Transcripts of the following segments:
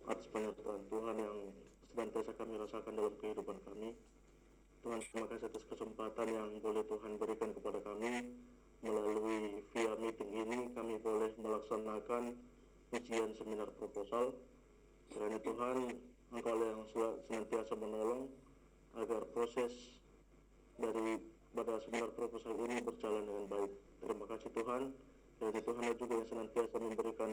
atas penyertaan Tuhan yang senantiasa kami rasakan dalam kehidupan kami. Tuhan, terima kasih atas kesempatan yang boleh Tuhan berikan kepada kami. Melalui via meeting ini kami boleh melaksanakan ujian seminar proposal. Kiranya Tuhan, Engkau yang senantiasa menolong agar proses pada seminar proposal ini berjalan dengan baik. Terima kasih Tuhan. Kiranya Tuhan juga yang senantiasa memberikan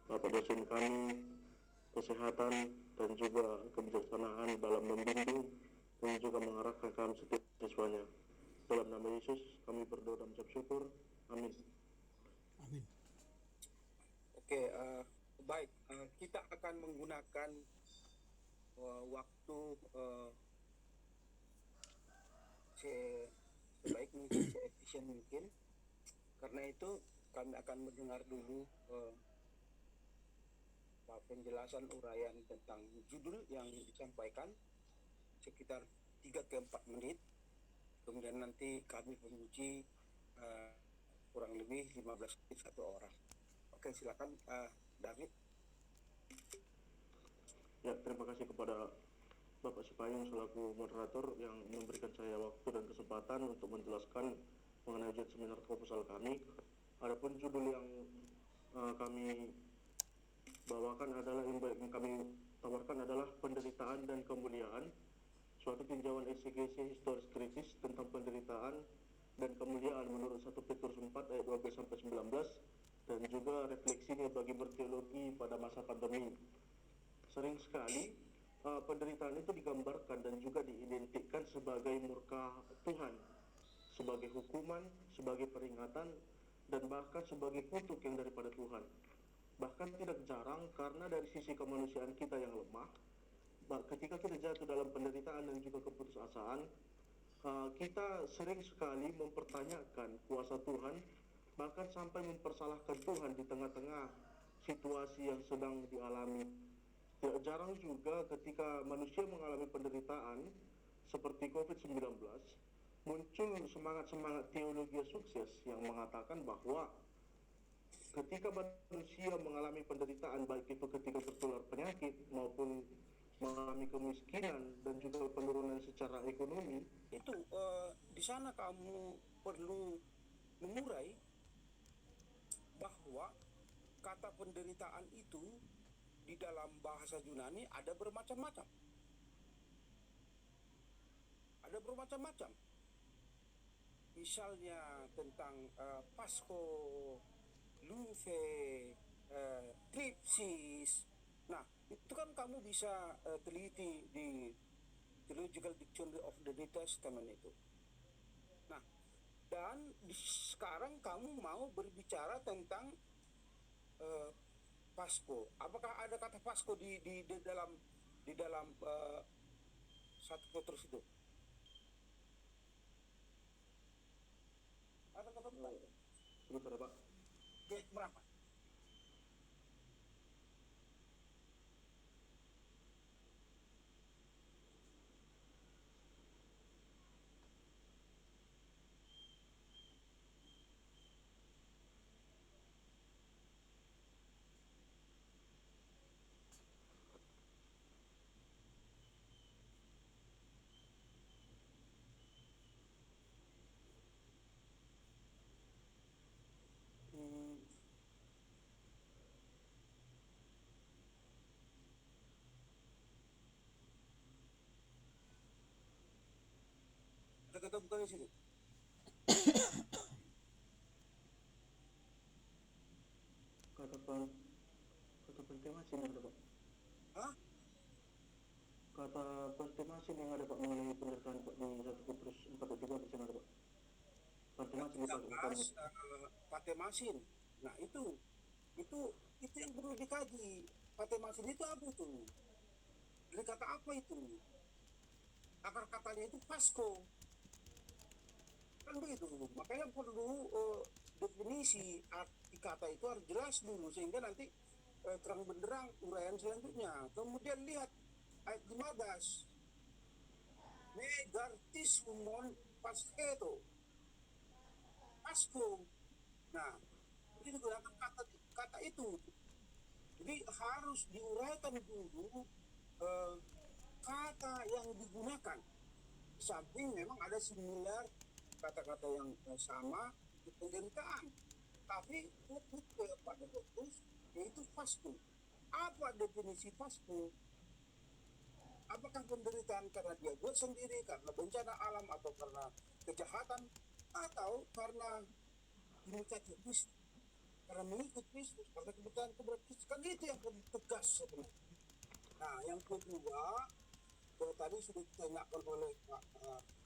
Bapak dosen kami kesehatan dan juga kebijaksanaan dalam membimbing dan juga mengarahkan kami setiap siswanya. Dalam nama Yesus kami berdoa dan mengucap syukur. Amin. Amin. Oke, baik. Kita akan menggunakan waktu sebaik mungkin, seefisien mungkin. Karena itu kami akan mendengar dulu penjelasan uraian tentang judul yang disampaikan sekitar 3-4 menit. Kemudian nanti kami menguji kurang lebih 15 menit satu orang. Oke, silakan David. Ya, terima kasih kepada Bapak Sipayung selaku moderator yang memberikan saya waktu dan kesempatan untuk menjelaskan mengenai ujian seminar proposal kami. Adapun judul yang kami bawakan adalah yang kami tawarkan adalah penderitaan dan kemuliaan, suatu tinjauan eksegesi historis kritis tentang penderitaan dan kemuliaan menurut 1 Petrus 4 ayat 12 sampai 19 dan juga refleksinya bagi berteologi pada masa pandemi. Sering sekali penderitaan itu digambarkan dan juga diidentikan sebagai murka Tuhan, sebagai hukuman, sebagai peringatan, dan bahkan sebagai kutuk yang daripada Tuhan. Bahkan tidak jarang karena dari sisi kemanusiaan kita yang lemah, ketika kita jatuh dalam penderitaan dan juga keputusasaan, kita sering sekali mempertanyakan kuasa Tuhan, bahkan sampai mempersalahkan Tuhan di tengah-tengah situasi yang sedang dialami. Tidak jarang juga ketika manusia mengalami penderitaan seperti COVID-19, muncul semangat-semangat teologi sukses yang mengatakan bahwa ketika manusia mengalami penderitaan, baik itu ketika tertular penyakit maupun mengalami kemiskinan dan juga penurunan secara ekonomi, itu di sana kamu perlu mengurai bahwa kata penderitaan itu di dalam bahasa Yunani ada bermacam-macam. Ada bermacam-macam. Misalnya tentang Pasko, Luve, Tripsis. Nah, itu kan kamu bisa teliti di Theological Dictionary of the New Testament itu. Nah, dan sekarang kamu mau berbicara tentang Pasko. Apakah ada kata Pasko di dalam satu Petrus itu? Ada kata Pasko? Betul, Pak. Berapa? Ada kata bukan di situ. Kata pentemasi yang ada, Pak. Hah? Kata pentemasi yang ada, Pak, mengenai penderitaan Pak di 1 Petrus 4 ayat 13 yang ada, Pak. Pentemasi dipakai Patemasin. Nah, itu yang perlu dikaji. Patemasin itu apa itu? Dari kata apa itu? Akar katanya itu Pasko. Kan begitu. Makanya perlu definisi arti kata itu harus jelas dulu sehingga nanti terang benderang uraian selanjutnya. Kemudian lihat ayat 15. Megartis umon pasketo. Pasko. Nah, ini digunakan kata itu. Jadi harus diuraikan dulu eh, kata yang digunakan. Samping memang ada similar kata-kata yang sama di penderitaan, tapi lebih pada fokus yaitu fasko. Apa definisi fasko? Apakah penderitaan karena dia buat sendiri, karena bencana alam, atau karena kejahatan, atau karena mengikuti Kristus, karena mengikut Kristus, karena kebutuhan Kristus? Kan itu yang perlu tegas sebenarnya. Nah, yang kedua, tadi sudah ditanyakan oleh Pak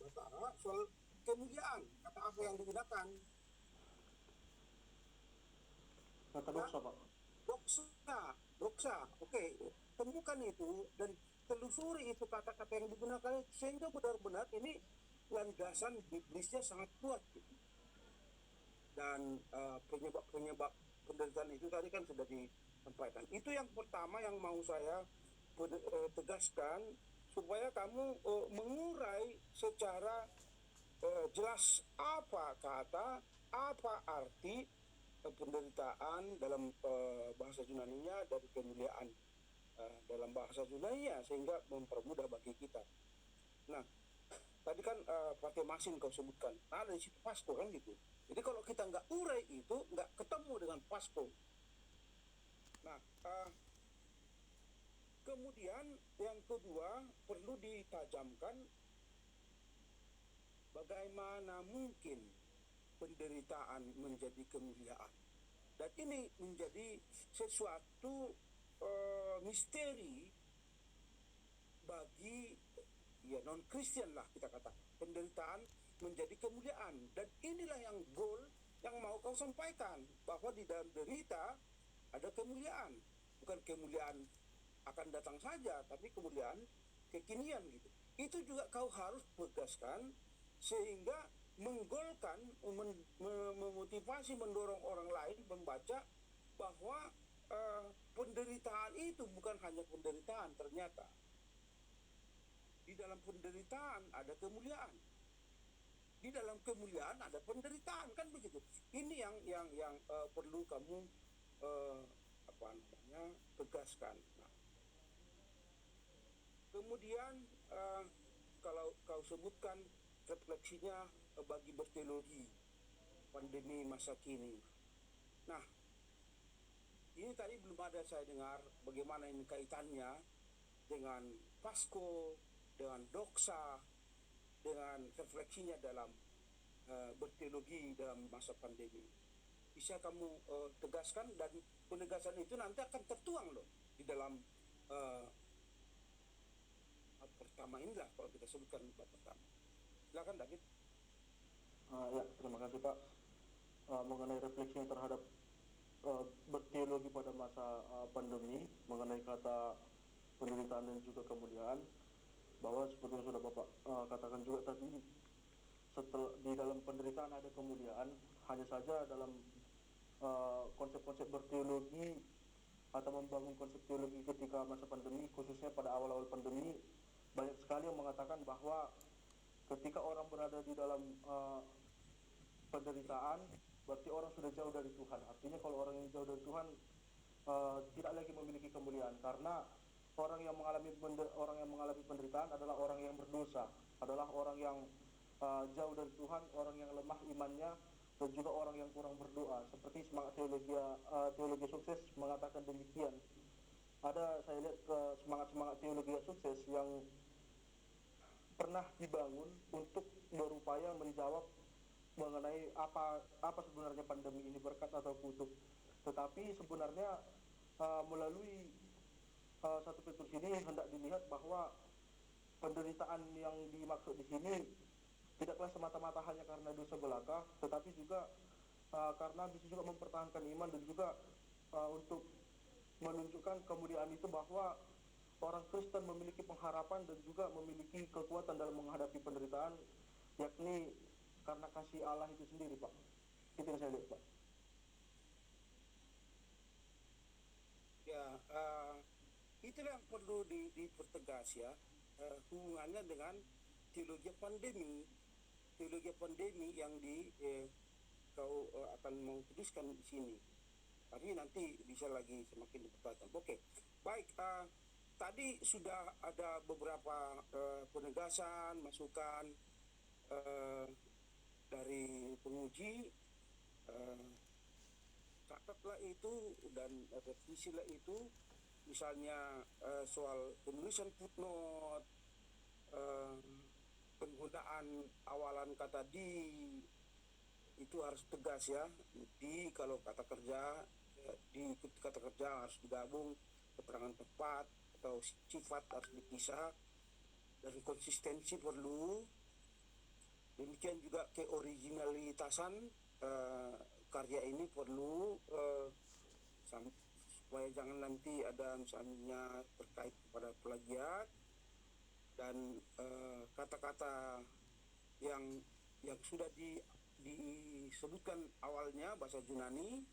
Batara soal kemuliaan, kata apa yang digunakan? Kata doksa, Pak. Doksa, oke. Temukan itu dan telusuri itu kata-kata yang digunakan sehingga benar-benar ini landasan biblisnya sangat kuat. Dan penyebab penderitaan itu tadi kan sudah disampaikan. Itu yang pertama yang mau saya tegaskan, supaya kamu mengurai secara jelas apa kata, apa arti penderitaan dalam bahasa Yunaninya dari kemuliaan dalam bahasa Yunaninya, sehingga mempermudah bagi kita. Nah, tadi kan pakai masin kau sebutkan, nah dari situ Pasko kan gitu. Jadi kalau kita nggak urai itu, nggak ketemu dengan Pasko. Nah, kemudian yang kedua perlu ditajamkan, bagaimana mungkin penderitaan menjadi kemuliaan. Dan ini menjadi sesuatu misteri bagi non Kristen lah kita kata. Penderitaan menjadi kemuliaan, dan inilah yang goal yang mau kau sampaikan, bahwa di dalam derita ada kemuliaan, bukan kemuliaan akan datang saja, tapi kemuliaan kekinian gitu. Itu juga kau harus tegaskan sehingga menggolkan, memotivasi, mendorong orang lain membaca bahwa penderitaan itu bukan hanya penderitaan, ternyata di dalam penderitaan ada kemuliaan, di dalam kemuliaan ada penderitaan, kan begitu. Ini yang perlu kamu tegaskan. Nah, kemudian kalau kau sebutkan refleksinya bagi berteologi pandemi masa kini. Nah, ini tadi belum ada saya dengar bagaimana ini kaitannya dengan Pasko, dengan doksa, dengan refleksinya dalam berteologi dalam masa pandemi. Bisa kamu tegaskan, dan penegasan itu nanti akan tertuang loh di dalam pertama inilah, kalau kita sebutkan bab pertama. Silakan David. Ya, terima kasih Pak. Mengenai refleksinya terhadap berteologi pada masa pandemi, mengenai kata penderitaan dan juga kemuliaan, bahwa seperti yang sudah Bapak katakan juga tadi, setelah di dalam penderitaan ada kemuliaan. Hanya saja dalam konsep-konsep berteologi atau membangun konsep teologi ketika masa pandemi, khususnya pada awal-awal pandemi, banyak sekali yang mengatakan bahwa ketika orang berada di dalam penderitaan, berarti orang sudah jauh dari Tuhan. Artinya kalau orang yang jauh dari Tuhan tidak lagi memiliki kemuliaan, karena orang yang mengalami penderitaan adalah orang yang berdosa, adalah orang yang jauh dari Tuhan, orang yang lemah imannya, dan juga orang yang kurang berdoa. Seperti semangat teologi sukses mengatakan demikian. Ada, saya lihat semangat teologi sukses yang pernah dibangun untuk berupaya menjawab mengenai apa sebenarnya pandemi ini, berkat atau kutuk. Tetapi sebenarnya melalui 1 Petrus ini hendak dilihat bahwa penderitaan yang dimaksud di sini tidaklah semata-mata hanya karena dosa belaka, tetapi juga karena bisa juga mempertahankan iman, dan juga untuk menunjukkan kemuliaan itu, bahwa orang Kristen memiliki pengharapan dan juga memiliki kekuatan dalam menghadapi penderitaan, yakni karena kasih Allah itu sendiri, Pak. Itu yang saya lihat, Pak. Ya, itulah yang perlu dipertegas ya, hubungannya dengan teologi pandemi yang kau akan mau tuliskan di sini. Tapi nanti bisa lagi semakin dipertajam. Oke, baik. Tadi sudah ada beberapa penegasan, masukan dari penguji. Catatlah itu dan revisilah itu. Misalnya soal penulisan footnote, penggunaan awalan kata di itu harus tegas ya. Di kalau kata kerja, di kata kerja harus digabung, keterangan tepat atau sifat harus dipisah, dan konsistensi perlu. Demikian juga keoriginalitasan karya ini perlu, supaya jangan nanti ada misalnya terkait kepada plagiat, dan kata-kata yang sudah disebutkan awalnya bahasa Yunani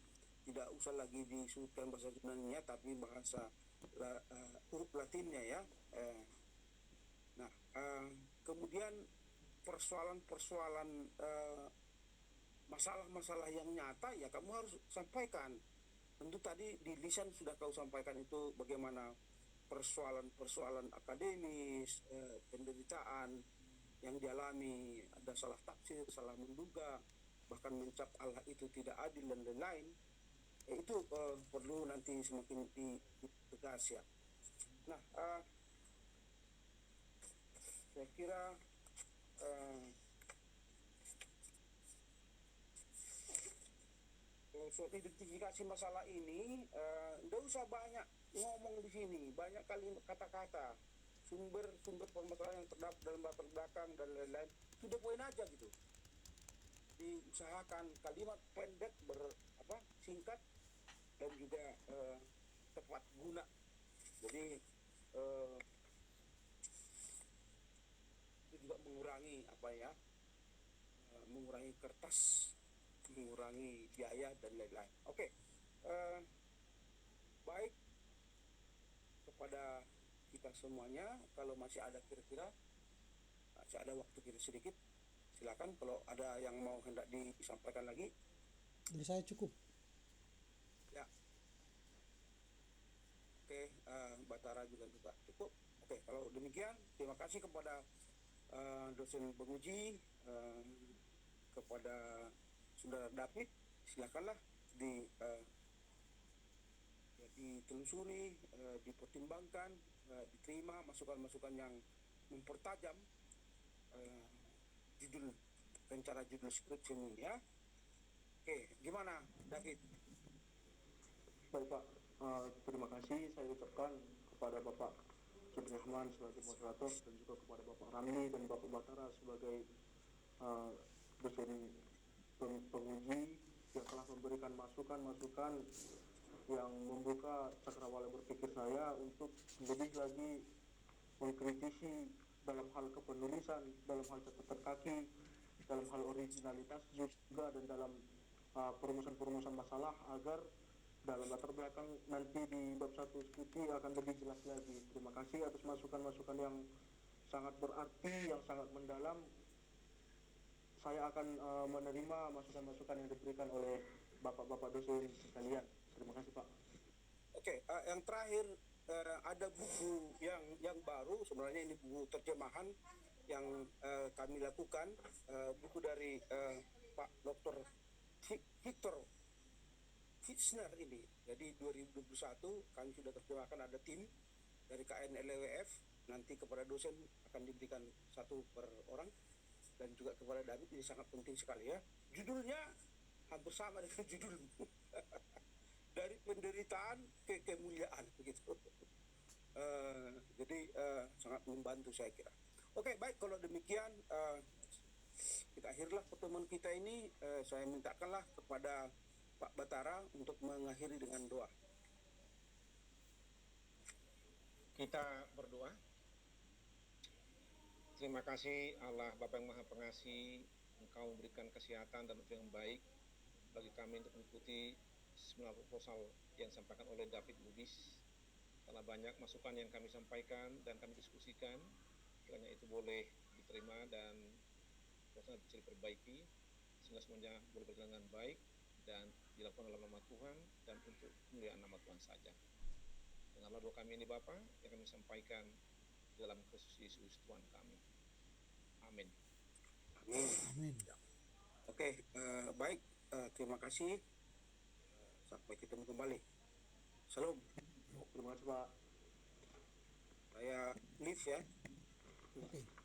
tidak usah lagi disebutkan bahasa Yunaninya, tapi bahasa huruf Latinnya ya. Kemudian persoalan-persoalan masalah-masalah yang nyata ya kamu harus sampaikan. Tentu tadi di lisan sudah kau sampaikan itu bagaimana persoalan-persoalan akademis, penderitaan yang dialami, ada salah tafsir, salah menduga, bahkan mencap Allah itu tidak adil dan lain-lain. Itu perlu nanti semakin ditegas ya. Nah, saya kira soal identifikasi masalah ini nggak usah banyak ngomong di sini, banyak kali kata-kata, sumber permasalahan yang terdapat dalam latar belakang dan lain-lain, sudah poin aja gitu. Diusahakan kalimat pendek, singkat, dan juga tepat guna. Jadi itu juga mengurangi mengurangi kertas, mengurangi biaya dan lain-lain. Oke. Baik, kepada kita semuanya, kalau masih ada kira-kira, masih ada waktu kita sedikit, silakan kalau ada yang mau hendak disampaikan lagi. Dari saya cukup. Ya. Oke, Batara juga cukup. Oke, kalau demikian terima kasih kepada dosen penguji, kepada saudara David, silakanlah ditelusuri, dipertimbangkan, diterima masukan-masukan yang mempertajam rencana judul skripsi ini ya. Oke, gimana David? Baik Pak, terima kasih saya ucapkan kepada Bapak Sudirahman sebagai moderator, dan juga kepada Bapak Ramli dan Bapak Batara sebagai dosen penguji yang telah memberikan masukan-masukan yang membuka cakrawala berpikir saya untuk lebih lagi mengkritisi dalam hal kepenulisan, dalam hal catatan kaki, dalam hal originalitas juga, dan dalam perumusan masalah, agar dalam latar belakang nanti di bab 1 skripsi akan lebih jelas lagi. Terima kasih atas masukan-masukan yang sangat berarti, yang sangat mendalam. Saya akan menerima masukan-masukan yang diberikan oleh bapak-bapak dosen sekalian. Terima kasih Pak. Oke, yang terakhir, ada buku yang baru, sebenarnya ini buku terjemahan yang kami lakukan, buku dari Pak Dr. Victor Fitzner ini. Jadi 2021 kami sudah terjemahkan, ada tim dari KNLWF, nanti kepada dosen akan diberikan 1 per orang, dan juga kepada David, ini sangat penting sekali ya. Judulnya hampir sama dengan judulmu. Dari penderitaan ke kemuliaan begitu. Jadi sangat membantu saya kira. Oke, baik, kalau demikian kita akhirilah pertemuan kita ini. Saya mintakanlah kepada Pak Batara untuk mengakhiri dengan doa. Kita berdoa. Terima kasih Allah Bapa yang Maha Pengasih, Engkau memberikan kesehatan dan waktu yang baik bagi kami untuk mengikuti seminar proposal yang disampaikan oleh David Lubis. Karena banyak masukan yang kami sampaikan dan kami diskusikan, kiranya itu boleh diterima dan bisa diperbaiki sehingga semuanya boleh berjalan dengan baik dan dilakukan dalam nama Tuhan dan untuk kemuliaan nama Tuhan saja. Dengarlah doa kami ini Bapa yang kami sampaikan dalam Kristus Yesus Tuhan kami. Amin. Amin. Amin. Oke, baik. Terima kasih. Sampai ketemu kembali. Salam. Terima kasih Pak. Saya live ya. Oke.